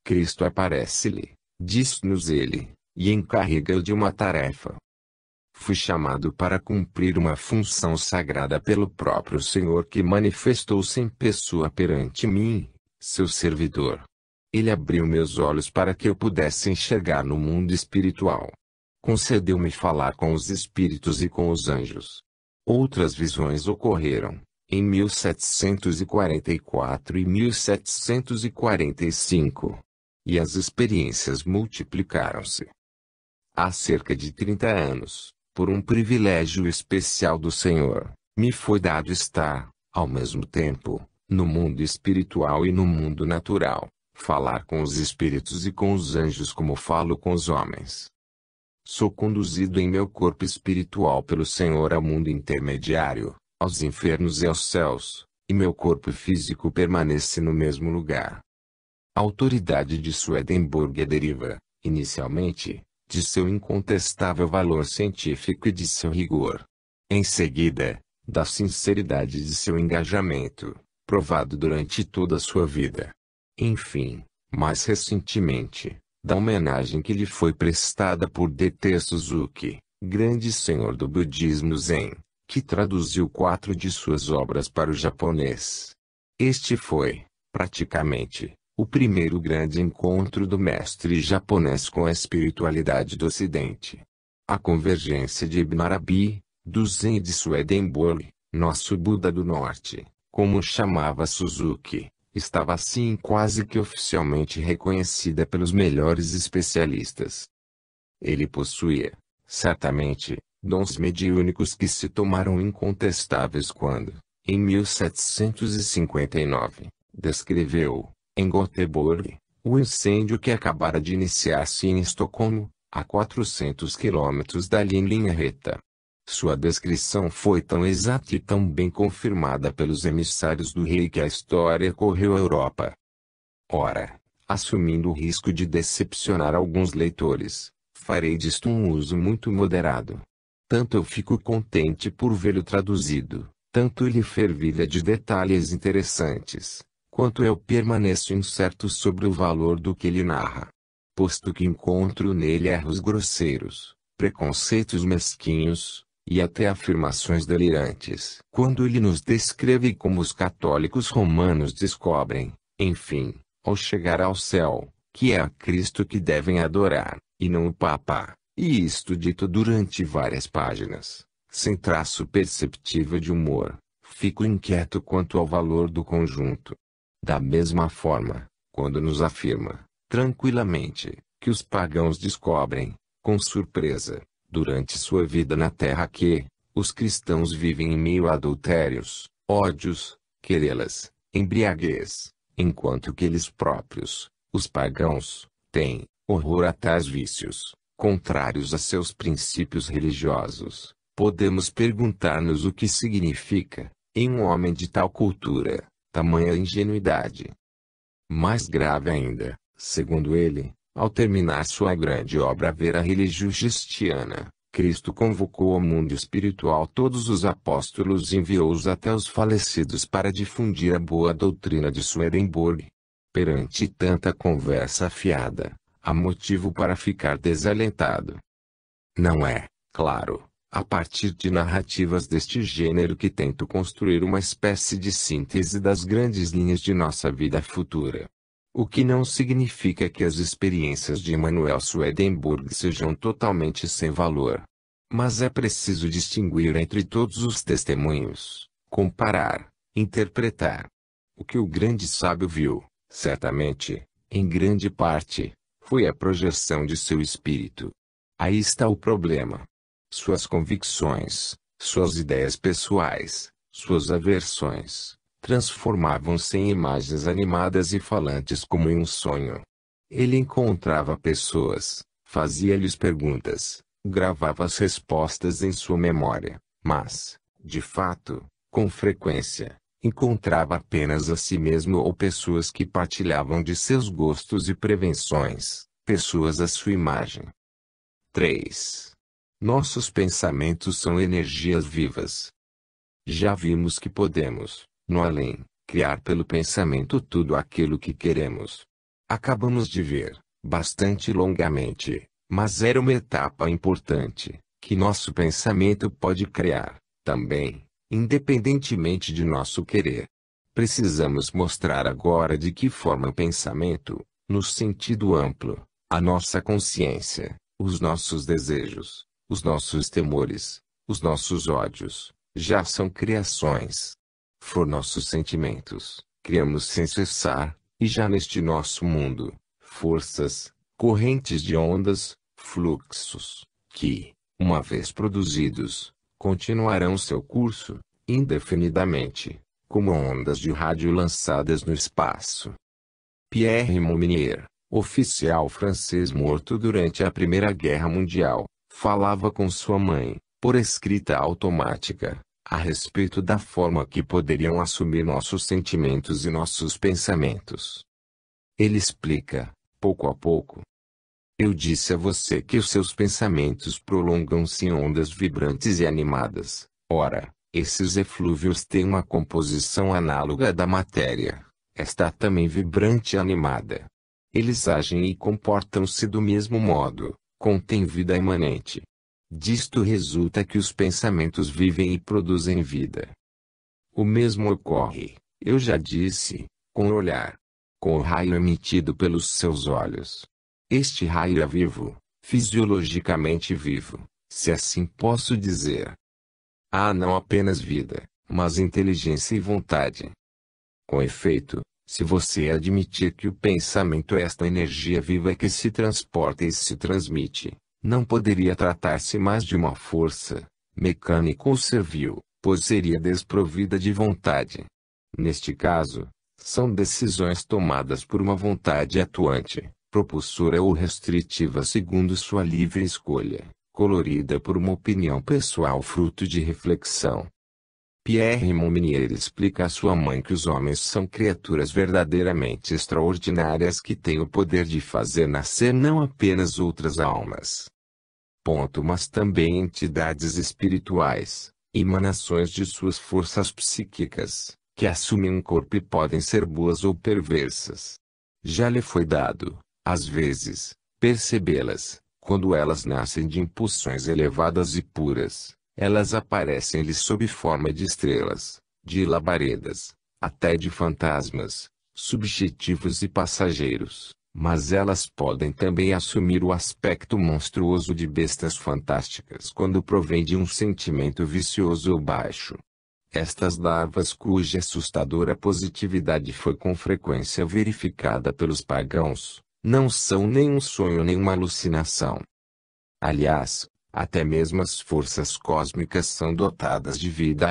Cristo aparece-lhe, diz-nos ele, e encarrega-o de uma tarefa. Fui chamado para cumprir uma função sagrada pelo próprio Senhor que manifestou-se em pessoa perante mim, seu servidor. Ele abriu meus olhos para que eu pudesse enxergar no mundo espiritual. Concedeu-me falar com os espíritos e com os anjos. Outras visões ocorreram, em 1744 e 1745. E as experiências multiplicaram-se. Há cerca de 30 anos, por um privilégio especial do Senhor, me foi dado estar, ao mesmo tempo, no mundo espiritual e no mundo natural, falar com os espíritos e com os anjos como falo com os homens. Sou conduzido em meu corpo espiritual pelo Senhor ao mundo intermediário, aos infernos e aos céus, e meu corpo físico permanece no mesmo lugar. A autoridade de Swedenborg deriva, inicialmente, de seu incontestável valor científico e de seu rigor. Em seguida, da sinceridade de seu engajamento, provado durante toda a sua vida. Enfim, mais recentemente, da homenagem que lhe foi prestada por D.T. Suzuki, grande senhor do budismo Zen, que traduziu 4 de suas obras para o japonês. Este foi, praticamente, o primeiro grande encontro do mestre japonês com a espiritualidade do Ocidente. A convergência de Ibn Arabi, do Zen e de Swedenborg, nosso Buda do Norte, como chamava Suzuki, estava assim quase que oficialmente reconhecida pelos melhores especialistas. Ele possuía, certamente, dons mediúnicos que se tomaram incontestáveis quando, em 1759, descreveu, em Göteborg, o incêndio que acabara de iniciar-se em Estocolmo, a 400 quilômetros dali em linha reta. Sua descrição foi tão exata e tão bem confirmada pelos emissários do rei que a história correu à Europa. Ora, assumindo o risco de decepcionar alguns leitores, farei disto um uso muito moderado. Tanto eu fico contente por vê-lo traduzido, tanto ele fervilha de detalhes interessantes, quanto eu permaneço incerto sobre o valor do que ele narra. Posto que encontro nele erros grosseiros, preconceitos mesquinhos, e até afirmações delirantes. Quando ele nos descreve como os católicos romanos descobrem, enfim, ao chegar ao céu, que é a Cristo que devem adorar, e não o Papa, e isto dito durante várias páginas, sem traço perceptível de humor, fico inquieto quanto ao valor do conjunto. Da mesma forma, quando nos afirma, tranquilamente, que os pagãos descobrem, com surpresa, durante sua vida na terra que, os cristãos vivem em meio a adultérios, ódios, querelas, embriaguez, enquanto que eles próprios, os pagãos, têm horror a tais vícios, contrários a seus princípios religiosos. Podemos perguntar-nos o que significa, em um homem de tal cultura, tamanha ingenuidade. Mais grave ainda, segundo ele, ao terminar sua grande obra Vera Religio Justiana, Cristo convocou ao mundo espiritual todos os apóstolos e enviou-os até os falecidos para difundir a boa doutrina de Swedenborg. Perante tanta conversa afiada, há motivo para ficar desalentado. Não é, claro, a partir de narrativas deste gênero que tento construir uma espécie de síntese das grandes linhas de nossa vida futura. O que não significa que as experiências de Emanuel Swedenborg sejam totalmente sem valor. Mas é preciso distinguir entre todos os testemunhos, comparar, interpretar. O que o grande sábio viu, certamente, em grande parte, foi a projeção de seu espírito. Aí está o problema. Suas convicções, suas ideias pessoais, suas aversões, transformavam-se em imagens animadas e falantes como em um sonho. Ele encontrava pessoas, fazia-lhes perguntas, gravava as respostas em sua memória, mas, de fato, com frequência, encontrava apenas a si mesmo ou pessoas que partilhavam de seus gostos e prevenções, pessoas à sua imagem. 3. Nossos pensamentos são energias vivas. Já vimos que podemos, no além, criar pelo pensamento tudo aquilo que queremos. Acabamos de ver, bastante longamente, mas era uma etapa importante, que nosso pensamento pode criar, também, independentemente de nosso querer. Precisamos mostrar agora de que forma o pensamento, no sentido amplo, a nossa consciência, os nossos desejos, os nossos temores, os nossos ódios, já são criações. For nossos sentimentos, criamos sem cessar, e já neste nosso mundo, forças, correntes de ondas, fluxos, que, uma vez produzidos, continuarão seu curso, indefinidamente, como ondas de rádio lançadas no espaço. Pierre Mounier, oficial francês morto durante a Primeira Guerra Mundial, falava com sua mãe, por escrita automática, a respeito da forma que poderiam assumir nossos sentimentos e nossos pensamentos. Ele explica, pouco a pouco. Eu disse a você que os seus pensamentos prolongam-se em ondas vibrantes e animadas. Ora, esses eflúvios têm uma composição análoga à da matéria. Está também vibrante e animada. Eles agem e comportam-se do mesmo modo, contêm vida imanente. Disto resulta que os pensamentos vivem e produzem vida. O mesmo ocorre, eu já disse, com o olhar, com o raio emitido pelos seus olhos. Este raio é vivo, fisiologicamente vivo, se assim posso dizer. Há não apenas vida, mas inteligência e vontade. Com efeito, se você admitir que o pensamento é esta energia viva que se transporta e se transmite, não poderia tratar-se mais de uma força, mecânica ou servil, pois seria desprovida de vontade. Neste caso, são decisões tomadas por uma vontade atuante, propulsora ou restritiva segundo sua livre escolha, colorida por uma opinião pessoal fruto de reflexão. Pierre Mounier explica a sua mãe que os homens são criaturas verdadeiramente extraordinárias que têm o poder de fazer nascer não apenas outras almas, mas também entidades espirituais, emanações de suas forças psíquicas, que assumem um corpo e podem ser boas ou perversas. Já lhe foi dado, às vezes, percebê-las, quando elas nascem de impulsões elevadas e puras. Elas aparecem-lhe sob forma de estrelas, de labaredas, até de fantasmas, subjetivos e passageiros, mas elas podem também assumir o aspecto monstruoso de bestas fantásticas quando provém de um sentimento vicioso ou baixo. Estas larvas cuja assustadora positividade foi com frequência verificada pelos pagãos, não são nem um sonho nem uma alucinação. Aliás, até mesmo as forças cósmicas são dotadas de vida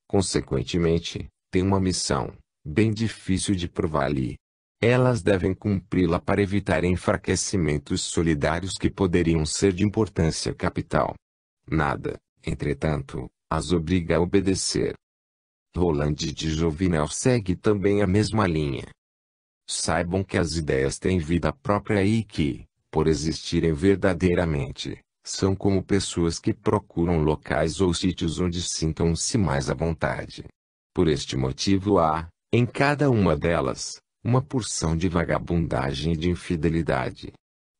consequentemente, têm uma missão, bem difícil de provar-lhe. Elas devem cumpri-la para evitar enfraquecimentos solidários que poderiam ser de importância capital. Nada, entretanto, as obriga a obedecer. Roland de Jovinel segue também a mesma linha. Saibam que as ideias têm vida própria e que, por existirem verdadeiramente, são como pessoas que procuram locais ou sítios onde sintam-se mais à vontade. Por este motivo há, em cada uma delas, uma porção de vagabundagem e de infidelidade.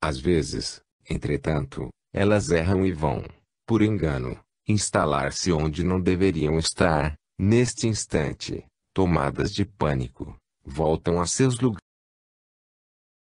Às vezes, entretanto, elas erram e vão, por engano, instalar-se onde não deveriam estar. Neste instante, tomadas de pânico, voltam a seus lugares